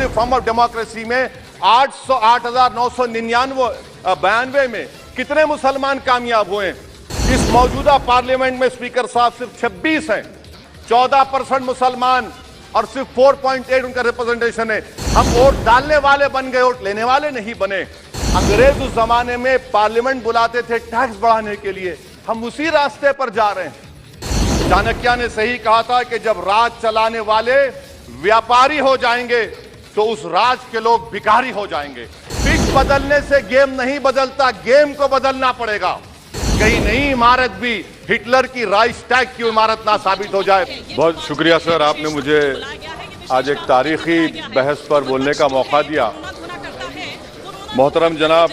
Representative form of democracy में 8,999 में कितने मुसलमान कामयाब हुए? इस मौजूदा पार्लियामेंट में स्पीकर साहब सिर्फ 26 हैं, 14% मुसलमान और सिर्फ 4.8 उनका रिप्रेजेंटेशन है। हम वोट डालने वाले बन गए, वोट लेने वाले नहीं बने। अंग्रेज उस जमाने में पार्लियामेंट बुलाते थे टैक्स बढ़ाने के लिए, हम उसी रास्ते पर जा रहे हैं। चाणक्य ने सही कहा था कि जब राज चलाने वाले व्यापारी हो जाएंगे तो उस राज के लोग भिखारी हो जाएंगे। पिच बदलने से गेम नहीं बदलता, गेम को बदलना पड़ेगा। कहीं नई इमारत भी हिटलर की राइक्सटैग की इमारत ना साबित हो जाए। बहुत शुक्रिया सर, आपने मुझे आज एक तारीखी बहस पर बोलने का मौका दिया। मोहतरम जनाब,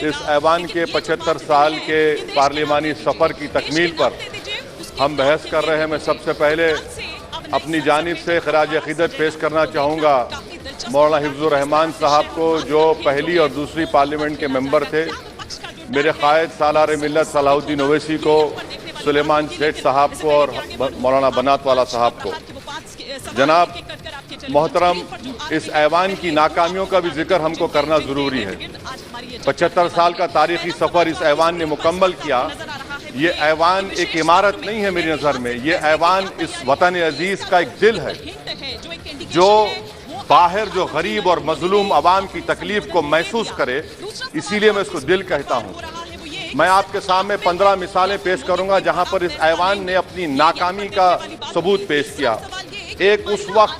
इस ऐवान के 75 साल के पार्लिमानी सफर की तकमील पर हम बहस कर रहे हैं। मैं सबसे पहले अपनी जानिब से खराज अकीदत पेश करना चाहूँगा मौलाना हिफ्जुर रहमान साहब को, जो पहली और दूसरी पार्लियामेंट के मेंबर थे, मेरे कायद सालार मिल्लत सलाहुद्दीन ओवैसी को, सुलेमान सेठ साहब को और मौलाना बनात वाला साहब को। जनाब मोहतरम, इस ऐवान की नाकामियों का भी जिक्र हमको करना ज़रूरी है। 75 साल का तारीखी सफ़र इस ऐवान ने मुकम्मल किया। ये ऐवान एक इमारत नहीं है मेरी नज़र में, ये ऐवान इस वतन अजीज़ का एक दिल है, जो बाहर जो गरीब और मजलूम आवाम की तकलीफ को महसूस करे, इसीलिए मैं इसको दिल कहता हूँ। मैं आपके सामने 15 मिसालें पेश करूँगा जहाँ पर इस ऐवान ने अपनी नाकामी का सबूत पेश किया। एक उस वक्त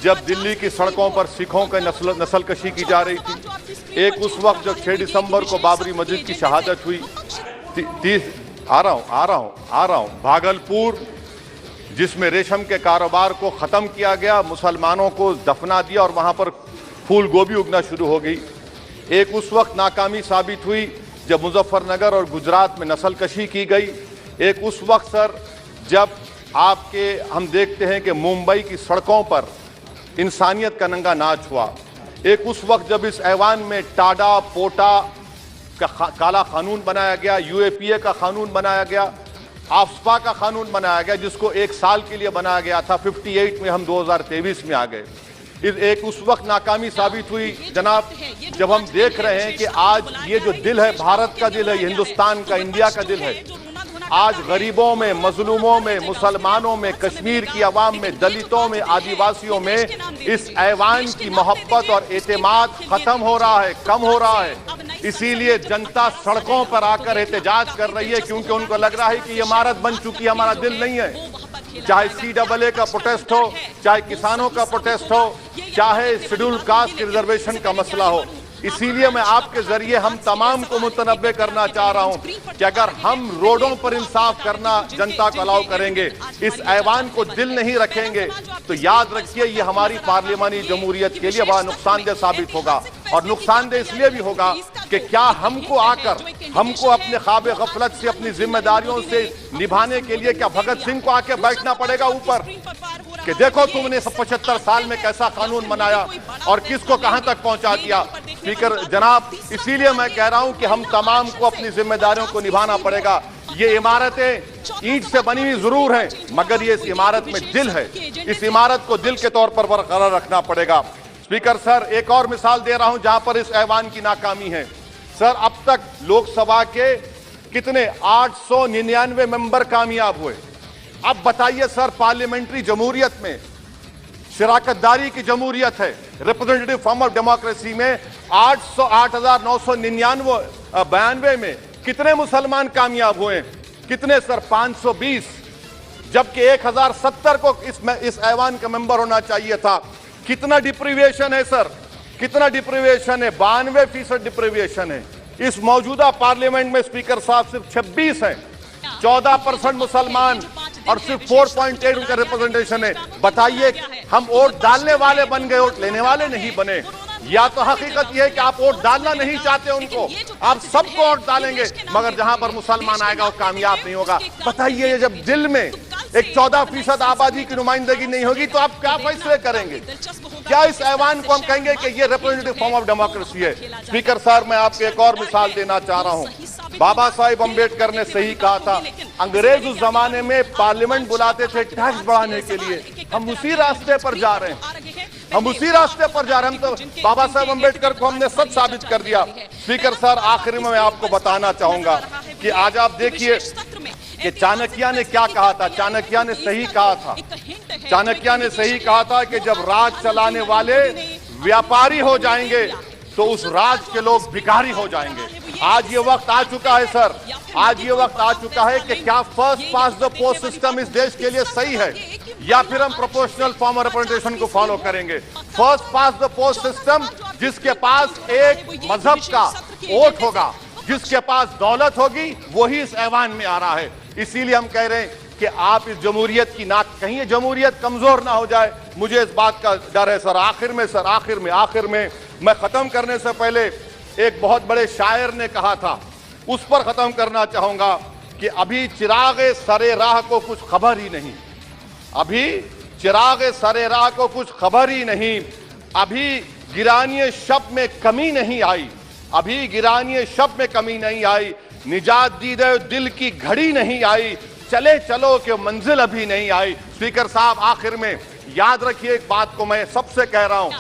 जब दिल्ली की सड़कों पर सिखों की नस्लकशी की जा रही थी। एक उस वक्त जब 6 दिसंबर को बाबरी मस्जिद की शहादत हुई। भागलपुर जिसमें रेशम के कारोबार को ख़त्म किया गया, मुसलमानों को दफना दिया और वहाँ पर फूल गोभी उगना शुरू हो गई। एक उस वक्त नाकामी साबित हुई जब मुजफ्फरनगर और गुजरात में नस्लकशी की गई। एक उस वक्त सर जब हम देखते हैं कि मुंबई की सड़कों पर इंसानियत का नंगा नाच हुआ। एक उस वक्त जब इस ऐवान में टाडा पोटा का काला कानून बनाया गया, यूएपीए का कानून बनाया गया, आफ्सपा का कानून बनाया गया, जिसको 1 साल के लिए बनाया गया था। 58 में हम 2023 में आ गए। एक उस वक्त नाकामी साबित हुई जनाब, जब हम देख रहे हैं कि आज ये जो दिल है, भारत का दिल है, हिंदुस्तान का, इंडिया का दिल है, आज गरीबों में, मजलूमों में, मुसलमानों में, कश्मीर की आवाम में, दलितों में, आदिवासियों में इस ऐवान की मोहब्बत और एतमाद खत्म हो रहा है, कम हो रहा है। इसीलिए जनता सड़कों पर आकर एहतजाज कर रही है, क्योंकि उनको लग रहा है कि ये इमारत बन चुकी है, हमारा दिल नहीं है। चाहे CAA का प्रोटेस्ट हो, चाहे किसानों का प्रोटेस्ट हो, चाहे शेड्यूल कास्ट के रिजर्वेशन का मसला हो। इसीलिए मैं आपके जरिए हम तमाम को मुतनब्बे करना चाह रहा हूं कि अगर हम रोडों पर इंसाफ करना जनता को अलाउ करेंगे, इस ऐवान को दिल नहीं रखेंगे, तो याद रखिए ये हमारी पार्लियामानी जमहूरियत के लिए बड़ा नुकसानदेह साबित होगा। और नुकसानदेह इसलिए भी होगा कि क्या हमको अपने ख्वाब गफलत से, अपनी जिम्मेदारियों से निभाने के लिए क्या भगत सिंह को आके बैठना पड़ेगा ऊपर कि देखो तुमने 75 साल में कैसा कानून बनाया और किसको कहां तक पहुंचा दिया। स्पीकर जनाब, इसीलिए मैं कह रहा हूं कि हम तमाम को अपनी जिम्मेदारियों को निभाना पड़ेगा। ये इमारतें ईंट से बनी हुई जरूर हैं, मगर ये इस इमारत में दिल है। इस इमारत को दिल के तौर पर बरकरार रखना पड़ेगा। स्पीकर सर, एक और मिसाल दे रहा हूं जहां पर इस ऐवान की नाकामी है। सर, अब तक लोकसभा के कितने 899 मेंबर कामयाब हुए। अब बताइए सर, पार्लियामेंट्री जमहूरियत में शराकतदारी की जमहूरियत है, रिप्रेजेंटेटिव फॉर्म ऑफ डेमोक्रेसी में 8,999 में कितने मुसलमान कामयाब हुए? कितने सर? 520, जबकि 1070 को इस ऐवान का मेंबर होना चाहिए था। कितना डिप्रीविएशन है सर, कितना डिप्रीविएशन है? 92% डिप्रीविएशन है। इस मौजूदा पार्लियामेंट में स्पीकर साहब सिर्फ 26 हैं, 14% मुसलमान और सिर्फ 4.8 उनका रिप्रेजेंटेशन है। बताइए, हम वोट डालने वाले बन गए, वोट लेने वाले नहीं बने। या तो हकीकत यह है कि आप वोट डालना नहीं चाहते उनको, आप सबको वोट डालेंगे, मगर जहां पर मुसलमान आएगा वो कामयाब नहीं होगा। बताइए, ये जब दिल में एक 14% आबादी की नुमाइंदगी नहीं होगी तो आप क्या फैसले करेंगे? क्या इस ऐवान को हम कहेंगे कि ये रिप्रेजेंटेटिव फॉर्म ऑफ डेमोक्रेसी है? स्पीकर साहब, मैं आपको एक और मिसाल देना चाह रहा हूं। बाबा साहेब अम्बेडकर ने सही कहा था, अंग्रेज उस जमाने में पार्लियामेंट बुलाते थे टैक्स बढ़ाने के लिए, हम उसी रास्ते पर जा रहे हैं। हम उसी रास्ते पर जा रहे हैं। हम तो बाबा साहब अम्बेडकर को हमने सच साबित कर दिया। स्पीकर सर, आखिरी में मैं आपको बताना चाहूंगा कि आज आप देखिए कि चाणक्य ने क्या कहा था। चाणक्य ने सही कहा था। चाणक्य ने सही कहा था कि जब राज चलाने वाले व्यापारी हो जाएंगे तो उस राज के लोग भिखारी हो जाएंगे। आज ये वक्त आ चुका है सर, आज ये वक्त आ चुका है कि क्या first pass the post system इस देश के लिए सही है या फिर हम प्रोपोर्शनल फॉर्म ऑफ रिप्रेजेंटेशन को फॉलो करेंगे। First pass the post system, जिसके पास एक मजहब का वोट होगा, जिसके पास दौलत होगी, वही इस ऐवान में आ रहा है। इसीलिए हम कह रहे हैं कि आप इस जमहूरियत की ना, कहीं जमहूरियत कमजोर ना हो जाए, मुझे इस बात का डर है सर। आखिर में मैं खत्म करने से पहले एक बहुत बड़े शायर ने कहा था, उस पर खत्म करना चाहूंगा कि अभी चिराग सरे राह को कुछ खबर ही नहीं, अभी चिराग सरे राह को कुछ खबर ही नहीं, अभी गिरानी शब में कमी नहीं आई, अभी गिरानी शब में कमी नहीं आई, निजात दीदे दिल की घड़ी नहीं आई, चले चलो कि मंजिल अभी नहीं आई। स्पीकर साहब, आखिर में याद रखिए एक बात को मैं सबसे कह रहा हूं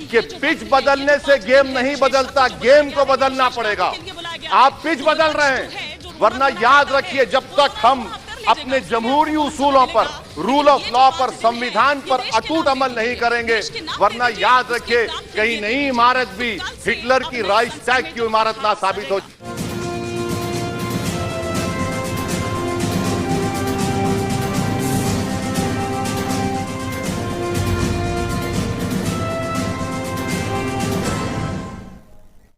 कि पिच बदलने से गेम नहीं बदलता, गेम को बदलना पड़ेगा। आप पिच बदल रहे हैं, वरना याद रखिए जब तक हम अपने जमहूरी उसूलों पर, रूल ऑफ लॉ पर, संविधान पर अटूट अमल नहीं करेंगे, वरना याद रखिए कहीं नई इमारत भी हिटलर की राइक्सटैग की इमारत ना साबित हो।